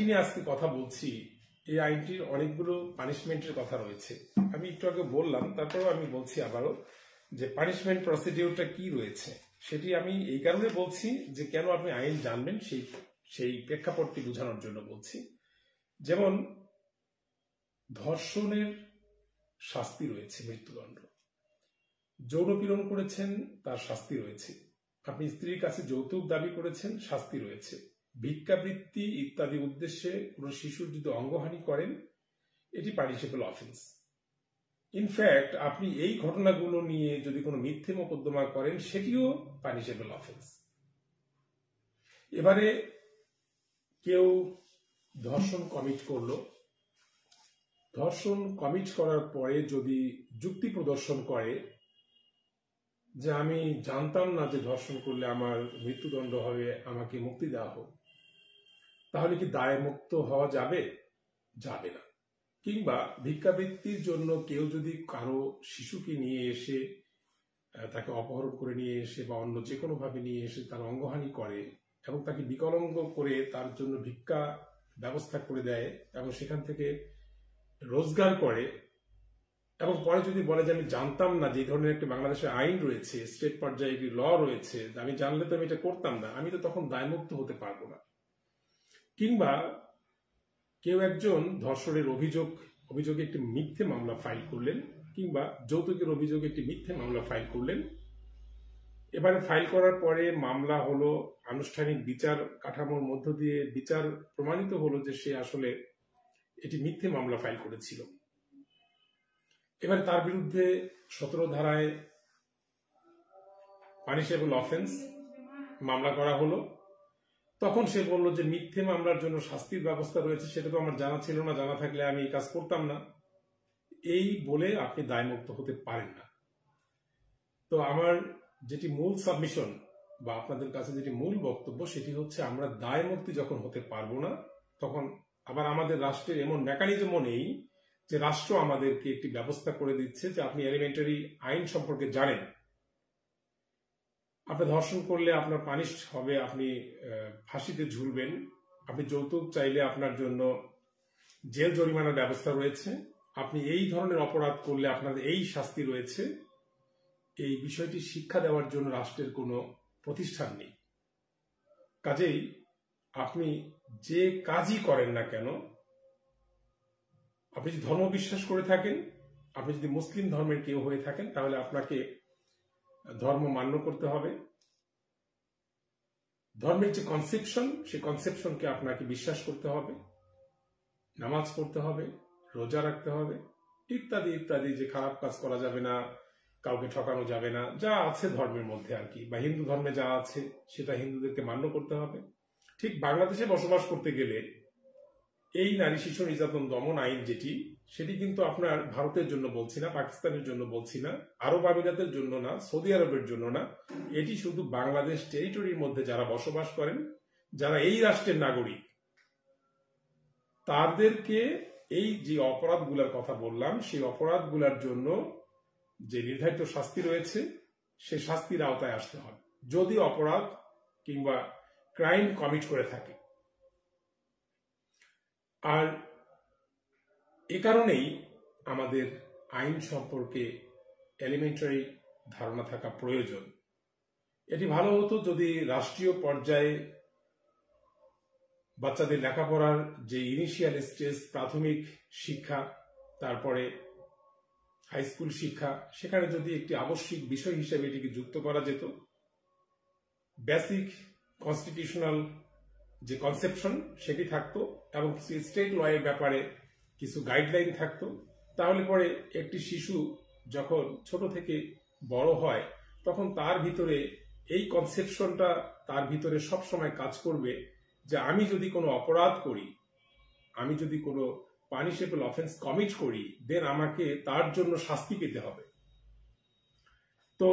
নিয়ে আজকে কথা বলছি। এই আইনটির অনেকগুলো পানিশমেন্টের কথা রয়েছে। আমি একটু আগে বললাম, তারপরেও আমি বলছি আবারও যে পানিশমেন্ট প্রসিডিউরটা কি রয়েছে সেটি আমি এই কারণে বলছি যে কেন আপনি আইন জানবেন সেই প্রেক্ষাপটটি বোঝানোর জন্য বলছি। যেমন ধর্ষণের শাস্তি রয়েছে মৃত্যুদণ্ড, যৌনপীড়ন করেছেন তার শাস্তি রয়েছে, আপনি স্ত্রীর কাছে যৌতুক দাবি করেছেন শাস্তি রয়েছে, ভিক্ষাবৃত্তি ইত্যাদি উদ্দেশ্যে কোনো শিশুর যদি অঙ্গহানি করেন এটি পানিশেবল অফেন্স। ইনফ্যাক্ট আপনি এই ঘটনাগুলো নিয়ে যদি কোনো মিথ্যে মোকদ্দমা করেন সেটিও পানিশেবল অফেন্স। এবারে কেউ ধর্ষণ কমিট করলো, ধর্ষণ কমিট করার পরে যদি যুক্তি প্রদর্শন করে যে আমি জানতাম না যে ধর্ষণ করলে আমার মৃত্যুদণ্ড হবে, আমাকে মুক্তি দেওয়া হোক, তাহলে কি দায় মুক্ত হওয়া যাবে? যাবে না। কিংবা ভিক্ষাবৃত্তির জন্য কেউ যদি কারো শিশুকে নিয়ে এসে তাকে অপহরণ করে নিয়ে এসে বা অন্য যে কোনো ভাবে নিয়ে এসে তার অঙ্গহানি করে এবং তাকে বিকলাঙ্গ করে তার জন্য ভিক্ষা ব্যবস্থা করে দেয় এবং সেখান থেকে রোজগার করে এবং পরে যদি বলে যে আমি জানতাম না, যে ধরনের একটা বাংলাদেশের আইন রয়েছে, স্টেট পর্যায়ে একটি ল রয়েছে, আমি জানলে তো আমি এটা করতাম না, আমি তো তখন দায়মুক্ত হতে পারবো না। কিংবা কেউ একজন ধর্ষণের অভিযোগে একটি মিথ্যে মামলা ফাইল করলেন, কিংবা যৌতুকের অভিযোগে একটি মিথ্যে মামলা ফাইল করলেন। এবারে ফাইল করার পরে মামলা হলো, আনুষ্ঠানিক বিচার কাঠামোর মধ্য দিয়ে বিচার প্রমাণিত হলো যে সে আসলে এটি মিথ্যে মামলা ফাইল করেছিল। এবারে তার বিরুদ্ধে 17 ধারায় পানিশেবল অফেন্স মামলা করা হলো। তখন সে বলল যে মিথ্যে মামলার জন্য শাস্তির ব্যবস্থা রয়েছে, সেটা তো আমার জানা ছিল না, জানা থাকলে আমি এই কাজ করতাম না। এই বলে আপনি দায়মুক্ত হতে পারেন না। তো আমার যেটি মূল সাবমিশন বা আপনাদের কাছে যেটি মূল বক্তব্য সেটি হচ্ছে, আমরা দায়মুক্তি যখন হতে পারবো না, তখন আবার আমাদের রাষ্ট্রের এমন মেকানিজমও নেই যে রাষ্ট্র আমাদেরকে একটি ব্যবস্থা করে দিচ্ছে যে আপনি এলিমেন্টারি আইন সম্পর্কে জানেন, আপনি ধর্ষণ করলে আপনার পানিশড হবে, আপনি ফাঁসিতে ঝুলবেন, আপনি যৌতুক চাইলে আপনার জন্য জেল জরিমানার ব্যবস্থা রয়েছে, আপনি এই ধরনের অপরাধ করলে আপনার এই শাস্তি রয়েছে। এই বিষয়টি শিক্ষা দেওয়ার জন্য রাষ্ট্রের কোনো প্রতিষ্ঠান নেই। কাজেই আপনি যে কাজই করেন না কেন, আপনি যদি ধর্ম বিশ্বাস করে থাকেন, আপনি যদি মুসলিম ধর্মের কেউ হয়ে থাকেন, তাহলে আপনাকে ধর্ম মান্য করতে হবে। ধর্মের যে কনসেপশন, সেই কনসেপশনকে আপনাকে বিশ্বাস করতে হবে, নামাজ পড়তে হবে, রোজা রাখতে হবে, ইত্যাদি ইত্যাদি। যে খারাপ কাজ করা যাবে না, কাউকে ঠকানো যাবে না, যা আছে ধর্মের মধ্যে আর কি, বা হিন্দু ধর্মে যা আছে সেটা হিন্দুদেরকে মান্য করতে হবে। ঠিক বাংলাদেশে বসবাস করতে গেলে এই নারী শিশু নির্যাতন দমন আইন সেটি কিন্তু আপনার ভারতের জন্য বলছি না, পাকিস্তানের জন্য বলছি না, আরব আমিরাতের জন্য না, সৌদি আরবের জন্য না, এটি শুধু বাংলাদেশ টেরিটরির মধ্যে যারা বসবাস করেন, যারা এই রাষ্ট্রের নাগরিক, তাদেরকে এই যে অপরাধগুলোর কথা বললাম সেই অপরাধগুলোর জন্য যে নির্ধারিত শাস্তি রয়েছে সেই শাস্তির আওতায় আসতে হবে যদি অপরাধ কিংবা ক্রাইম কমিট করে থাকে। আর এ কারণেই আমাদের আইন সম্পর্কে এলিমেন্টারি ধারণা থাকা প্রয়োজন। এটি ভালো হতো যদি রাষ্ট্রীয় পর্যায়ে বাচ্চাদের লেখাপড়ার যে ইনিশিয়াল স্টেজ, প্রাথমিক শিক্ষা, তারপরে হাই স্কুল শিক্ষা, সেখানে যদি একটি আবশ্যিক বিষয় হিসেবে এটিকে যুক্ত করা যেত। বেসিক কনস্টিটিউশনাল যে কনসেপশন সেটি থাকতো এবং স্টেট ল এর ব্যাপারে কিছু গাইডলাইন থাকতো, তাহলে পরে একটি শিশু যখন ছোট থেকে বড় হয় তখন তার ভিতরে এই কনসেপশনটা তার ভিতরে সবসময় কাজ করবে যে আমি যদি কোনো অপরাধ করি, আমি যদি কোনো পানিশেবল অফেন্স কমিট করি, দেন আমাকে তার জন্য শাস্তি পেতে হবে। তো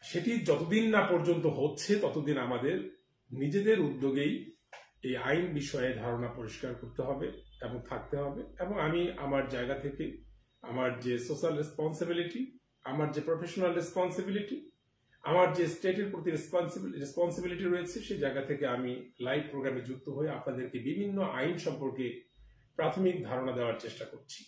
সেটি যতদিন না পর্যন্ত হচ্ছে ততদিন আমাদের নিজেদের উদ্যোগেই এই আইন বিষয়ে ধারণা পরিষ্কার করতে হবে এবং থাকতে হবে। এবং আমি আমার জায়গা থেকে আমার যে সোশ্যাল রেসপন্সিবিলিটি, আমার যে প্রফেশনাল রেসপন্সিবিলিটি, আমার যে স্টেটের প্রতি রেসপন্সিবিলিটি রয়েছে সেই জায়গা থেকে আমি লাইভ প্রোগ্রামে যুক্ত হয়ে আপনাদেরকে বিভিন্ন আইন সম্পর্কে প্রাথমিক ধারণা দেওয়ার চেষ্টা করছি।